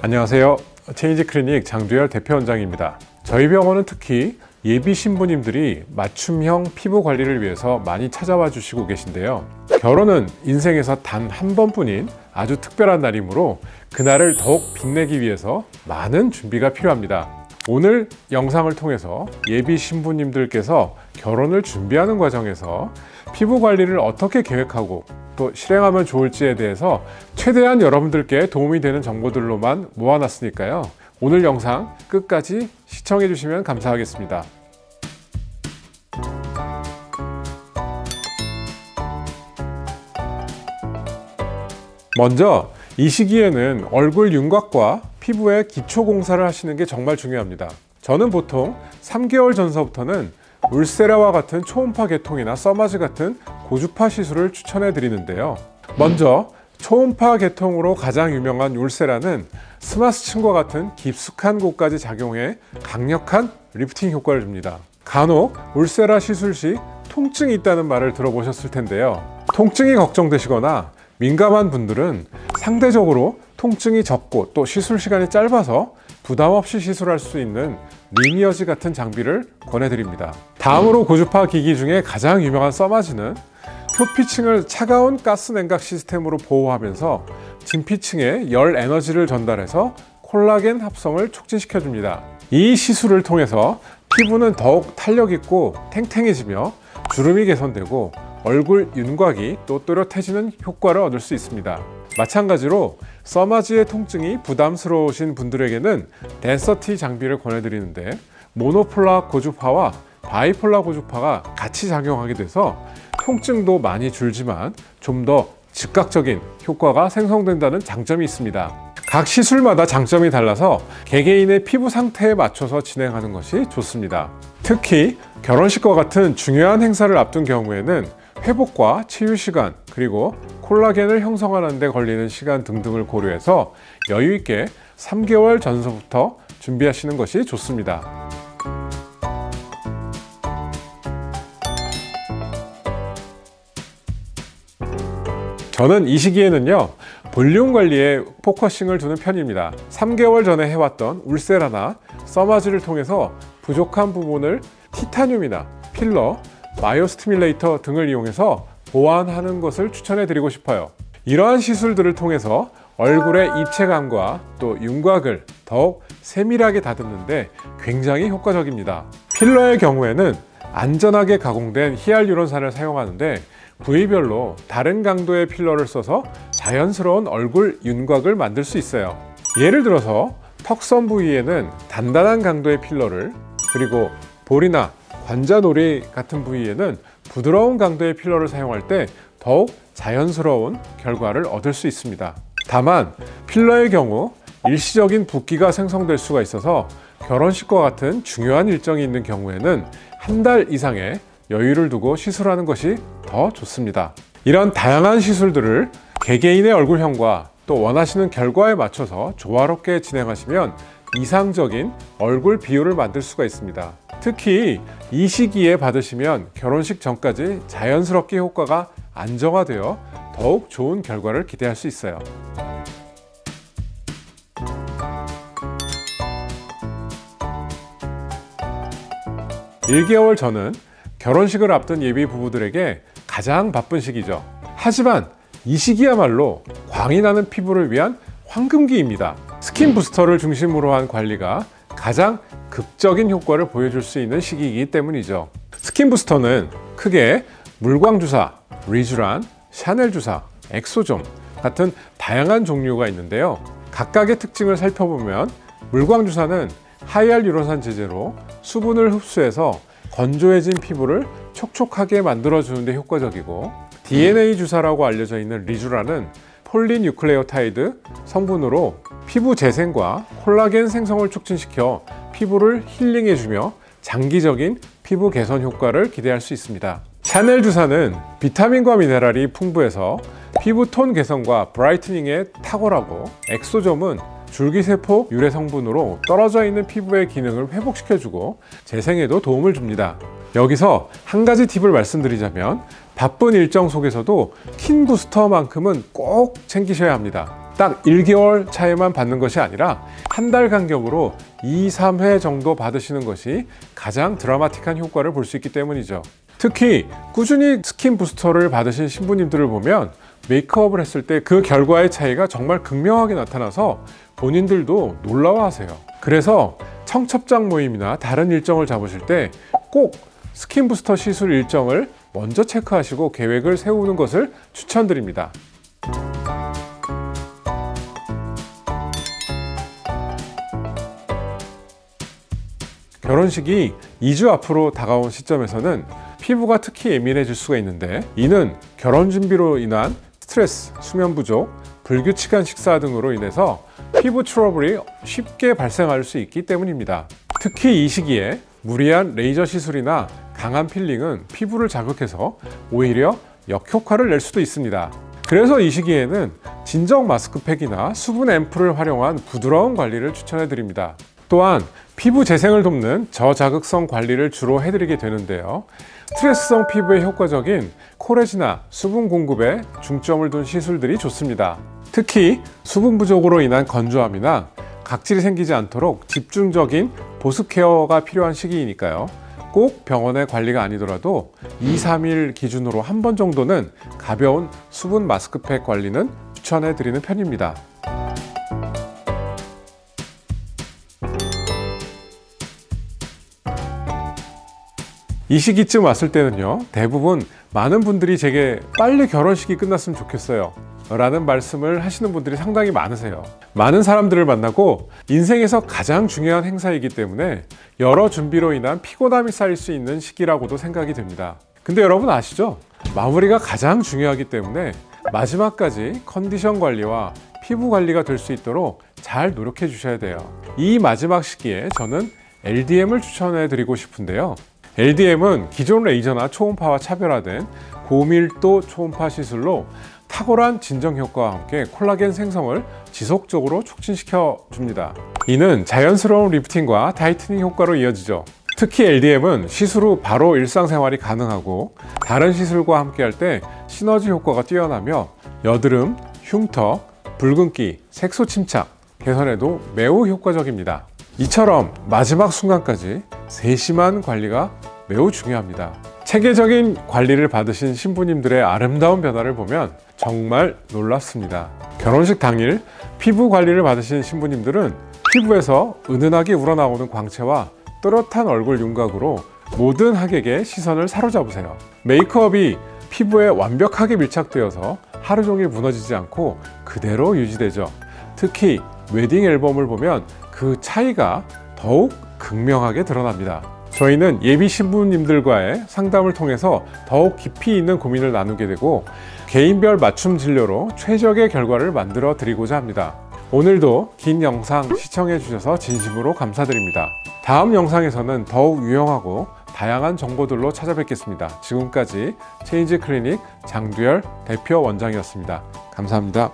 안녕하세요. 체인지클리닉 장두열 대표원장입니다. 저희 병원은 특히 예비 신부님들이 맞춤형 피부 관리를 위해서 많이 찾아와 주시고 계신데요. 결혼은 인생에서 단 한 번뿐인 아주 특별한 날이므로 그날을 더욱 빛내기 위해서 많은 준비가 필요합니다. 오늘 영상을 통해서 예비 신부님들께서 결혼을 준비하는 과정에서 피부 관리를 어떻게 계획하고 또 실행하면 좋을지에 대해서 최대한 여러분들께 도움이 되는 정보들로만 모아놨으니까요. 오늘 영상 끝까지 시청해 주시면 감사하겠습니다. 먼저 이 시기에는 얼굴 윤곽과 피부의 기초 공사를 하시는 게 정말 중요합니다. 저는 보통 3개월 전서부터는 울세라와 같은 초음파 개통이나 써마즈 같은 고주파 시술을 추천해 드리는데요. 먼저 초음파 개통으로 가장 유명한 울세라는 스마스층과 같은 깊숙한 곳까지 작용해 강력한 리프팅 효과를 줍니다. 간혹 울세라 시술 시 통증이 있다는 말을 들어보셨을 텐데요. 통증이 걱정되시거나 민감한 분들은 상대적으로 통증이 적고 또 시술 시간이 짧아서 부담 없이 시술할 수 있는 리니어지 같은 장비를 권해드립니다. 다음으로 고주파 기기 중에 가장 유명한 써마즈는 표피층을 차가운 가스 냉각 시스템으로 보호하면서 진피층에 열 에너지를 전달해서 콜라겐 합성을 촉진시켜 줍니다. 이 시술을 통해서 피부는 더욱 탄력 있고 탱탱해지며 주름이 개선되고 얼굴 윤곽이 또 또렷해지는 효과를 얻을 수 있습니다. 마찬가지로 써마즈의 통증이 부담스러우신 분들에게는 덴서티 장비를 권해드리는데 모노폴라 고주파와 바이폴라 고주파가 같이 작용하게 돼서 통증도 많이 줄지만 좀 더 즉각적인 효과가 생성된다는 장점이 있습니다. 각 시술마다 장점이 달라서 개개인의 피부 상태에 맞춰서 진행하는 것이 좋습니다. 특히 결혼식과 같은 중요한 행사를 앞둔 경우에는 회복과 치유 시간 그리고 콜라겐을 형성하는 데 걸리는 시간 등등을 고려해서 여유 있게 3개월 전서부터 준비하시는 것이 좋습니다. 저는 이 시기에는요, 볼륨 관리에 포커싱을 두는 편입니다. 3개월 전에 해왔던 울세라나 써마즈를 통해서 부족한 부분을 티타늄이나 필러, 마이오스티뮬레이터 등을 이용해서 보완하는 것을 추천해 드리고 싶어요. 이러한 시술들을 통해서 얼굴의 입체감과 또 윤곽을 더욱 세밀하게 다듬는데 굉장히 효과적입니다. 필러의 경우에는 안전하게 가공된 히알루론산을 사용하는데 부위별로 다른 강도의 필러를 써서 자연스러운 얼굴 윤곽을 만들 수 있어요. 예를 들어서 턱선 부위에는 단단한 강도의 필러를, 그리고 볼이나 관자놀이 같은 부위에는 부드러운 강도의 필러를 사용할 때 더욱 자연스러운 결과를 얻을 수 있습니다. 다만 필러의 경우 일시적인 붓기가 생성될 수가 있어서 결혼식과 같은 중요한 일정이 있는 경우에는 한 달 이상의 여유를 두고 시술하는 것이 더 좋습니다. 이런 다양한 시술들을 개개인의 얼굴형과 또 원하시는 결과에 맞춰서 조화롭게 진행하시면 이상적인 얼굴 비율을 만들 수가 있습니다. 특히 이 시기에 받으시면 결혼식 전까지 자연스럽게 효과가 안정화되어 더욱 좋은 결과를 기대할 수 있어요. (1개월) 전은 결혼식을 앞둔 예비 부부들에게 가장 바쁜 시기죠. 하지만 이 시기야말로 광이 나는 피부를 위한 황금기입니다. 스킨 부스터를 중심으로 한 관리가 가장 극적인 효과를 보여줄 수 있는 시기이기 때문이죠. 스킨 부스터는 크게 물광 주사, 리쥬란, 샤넬 주사, 엑소좀 같은 다양한 종류가 있는데요. 각각의 특징을 살펴보면 물광 주사는 하이알루론산 제제로 수분을 흡수해서 건조해진 피부를 촉촉하게 만들어주는 데 효과적이고, DNA 주사라고 알려져 있는 리쥬란은 폴리뉴클레오타이드 성분으로 피부 재생과 콜라겐 생성을 촉진시켜 피부를 힐링해주며 장기적인 피부 개선 효과를 기대할 수 있습니다. 샤넬 주사는 비타민과 미네랄이 풍부해서 피부 톤 개선과 브라이트닝에 탁월하고, 엑소점은 줄기세포 유래 성분으로 떨어져 있는 피부의 기능을 회복시켜주고 재생에도 도움을 줍니다. 여기서 한 가지 팁을 말씀드리자면 바쁜 일정 속에서도 킨 부스터만큼은 꼭 챙기셔야 합니다. 딱 1개월 차에만 받는 것이 아니라 한 달 간격으로 2, 3회 정도 받으시는 것이 가장 드라마틱한 효과를 볼 수 있기 때문이죠. 특히 꾸준히 스킨 부스터를 받으신 신부님들을 보면 메이크업을 했을 때 그 결과의 차이가 정말 극명하게 나타나서 본인들도 놀라워하세요. 그래서 청첩장 모임이나 다른 일정을 잡으실 때 꼭 스킨 부스터 시술 일정을 먼저 체크하시고 계획을 세우는 것을 추천드립니다. 결혼식이 2주 앞으로 다가온 시점에서는 피부가 특히 예민해질 수가 있는데, 이는 결혼 준비로 인한 스트레스, 수면 부족, 불규칙한 식사 등으로 인해서 피부 트러블이 쉽게 발생할 수 있기 때문입니다. 특히 이 시기에 무리한 레이저 시술이나 강한 필링은 피부를 자극해서 오히려 역효과를 낼 수도 있습니다. 그래서 이 시기에는 진정 마스크팩이나 수분 앰플을 활용한 부드러운 관리를 추천해 드립니다. 또한 피부 재생을 돕는 저자극성 관리를 주로 해드리게 되는데요. 스트레스성 피부에 효과적인 콜라겐이나 수분 공급에 중점을 둔 시술들이 좋습니다. 특히 수분 부족으로 인한 건조함이나 각질이 생기지 않도록 집중적인 보습 케어가 필요한 시기이니까요. 꼭 병원의 관리가 아니더라도 2, 3일 기준으로 한 번 정도는 가벼운 수분 마스크팩 관리는 추천해 드리는 편입니다. 이 시기쯤 왔을 때는요, 대부분 많은 분들이 제게 빨리 결혼식이 끝났으면 좋겠어요 라는 말씀을 하시는 분들이 상당히 많으세요. 많은 사람들을 만나고 인생에서 가장 중요한 행사이기 때문에 여러 준비로 인한 피곤함이 쌓일 수 있는 시기라고도 생각이 됩니다. 근데 여러분 아시죠? 마무리가 가장 중요하기 때문에 마지막까지 컨디션 관리와 피부 관리가 될 수 있도록 잘 노력해 주셔야 돼요. 이 마지막 시기에 저는 LDM을 추천해 드리고 싶은데요. LDM은 기존 레이저나 초음파와 차별화된 고밀도 초음파 시술로 탁월한 진정 효과와 함께 콜라겐 생성을 지속적으로 촉진시켜 줍니다. 이는 자연스러운 리프팅과 타이트닝 효과로 이어지죠. 특히 LDM은 시술 후 바로 일상생활이 가능하고 다른 시술과 함께 할 때 시너지 효과가 뛰어나며 여드름, 흉터, 붉은기, 색소 침착 개선에도 매우 효과적입니다. 이처럼 마지막 순간까지 세심한 관리가 매우 중요합니다. 체계적인 관리를 받으신 신부님들의 아름다운 변화를 보면 정말 놀랍습니다. 결혼식 당일 피부 관리를 받으신 신부님들은 피부에서 은은하게 우러나오는 광채와 또렷한 얼굴 윤곽으로 모든 하객의 시선을 사로잡으세요. 메이크업이 피부에 완벽하게 밀착되어서 하루 종일 무너지지 않고 그대로 유지되죠. 특히 웨딩 앨범을 보면 그 차이가 더욱 극명하게 드러납니다. 저희는 예비 신부님들과의 상담을 통해서 더욱 깊이 있는 고민을 나누게 되고 개인별 맞춤 진료로 최적의 결과를 만들어 드리고자 합니다. 오늘도 긴 영상 시청해 주셔서 진심으로 감사드립니다. 다음 영상에서는 더욱 유용하고 다양한 정보들로 찾아뵙겠습니다. 지금까지 체인지 클리닉 장두열 대표 원장이었습니다. 감사합니다.